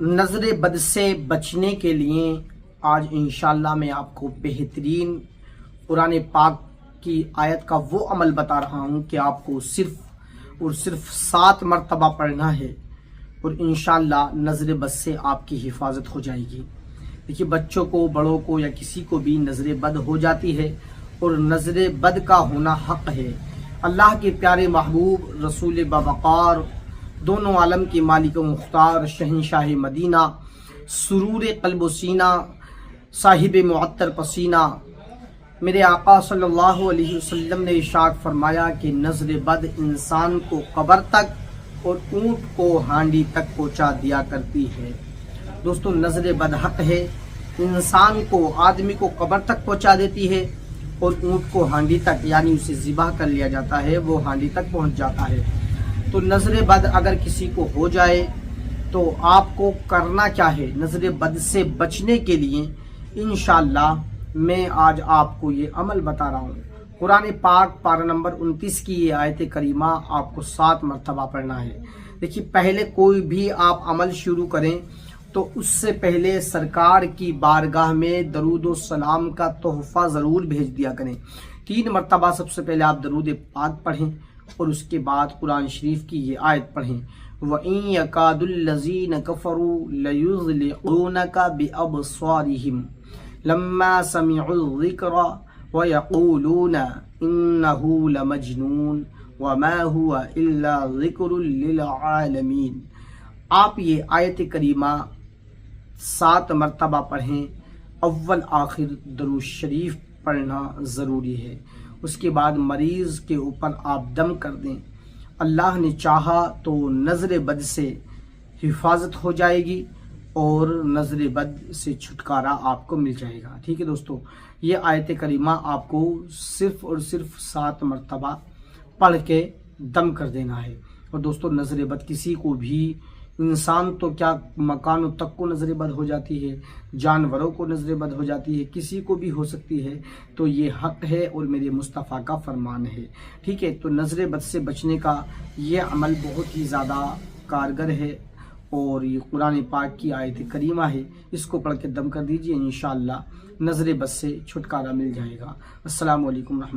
نظر بد سے بچنے کے لیے آج انشاءاللہ میں آپ کو بہترین قرآن پاک کی آیت کا وہ عمل بتا رہا ہوں کہ آپ کو صرف اور صرف 7 مرتبہ پڑھنا ہے اور انشاءاللہ نظر بد سے آپ کی حفاظت ہو جائے گی۔ دیکھیے، بچوں کو، بڑوں کو یا کسی کو بھی نظر بد ہو جاتی ہے اور نظر بد کا ہونا حق ہے۔ اللہ کے پیارے محبوب رسول باوقار، دونوں عالم کے مالک و مختار، شہنشاہ مدینہ، سرور قلب و سینہ، صاحب معطر پسینہ، میرے آقا صلی اللہ علیہ وسلم نے ارشاد فرمایا کہ نظر بد انسان کو قبر تک اور اونٹ کو ہانڈی تک پہنچا دیا کرتی ہے۔ دوستو، نظر بد حق ہے، انسان کو، آدمی کو قبر تک پہنچا دیتی ہے اور اونٹ کو ہانڈی تک، یعنی اسے ذبح کر لیا جاتا ہے، وہ ہانڈی تک پہنچ جاتا ہے۔ تو نظر بد اگر کسی کو ہو جائے تو آپ کو کرنا کیا ہے؟ نظر بد سے بچنے کے لیے انشاءاللہ میں آج آپ کو یہ عمل بتا رہا ہوں۔ قرآن پاک پارہ نمبر 29 کی یہ آیت کریمہ آپ کو 7 مرتبہ پڑھنا ہے۔ دیکھیے، پہلے کوئی بھی آپ عمل شروع کریں تو اس سے پہلے سرکار کی بارگاہ میں درود و سلام کا تحفہ ضرور بھیج دیا کریں۔ 3 مرتبہ سب سے پہلے آپ درود پاک پڑھیں اور اس کے بعد قرآن شریف کی یہ آیت پڑھیں، وَإِن يَكَادُ الَّذِينَ كَفَرُوا لَيُزْلِقُونَكَ بِأَبْصَارِهِمْ لَمَّا سَمِعُوا الذِّكْرَ وَيَقُولُونَ إِنَّهُ لَمَجْنُونٌ وَمَا هُوَ إِلَّا ذِكْرٌ لِّلْعَالَمِينَ۔ آپ یہ آیت کریمہ 7 مرتبہ پڑھیں۔ اول آخر درود شریف پڑھنا ضروری ہے۔ اس کے بعد مریض کے اوپر آپ دم کر دیں۔ اللہ نے چاہا تو نظر بد سے حفاظت ہو جائے گی اور نظر بد سے چھٹکارا آپ کو مل جائے گا۔ ٹھیک ہے دوستو، یہ آیت کریمہ آپ کو صرف اور صرف 7 مرتبہ پڑھ کے دم کر دینا ہے۔ اور دوستو، نظر بد کسی کو بھی، انسان تو کیا مکانوں تک کو نظر بد ہو جاتی ہے، جانوروں کو نظر بد ہو جاتی ہے، کسی کو بھی ہو سکتی ہے۔ تو یہ حق ہے اور میرے مصطفیٰ کا فرمان ہے۔ ٹھیک ہے، تو نظر بد سے بچنے کا یہ عمل بہت ہی زیادہ کارگر ہے اور یہ قرآن پاک کی آیت کریمہ ہے، اس کو پڑھ کے دم کر دیجئے، انشاءاللہ نظر بد سے چھٹکارا مل جائے گا۔ السلام علیکم ورحمۃ اللہ۔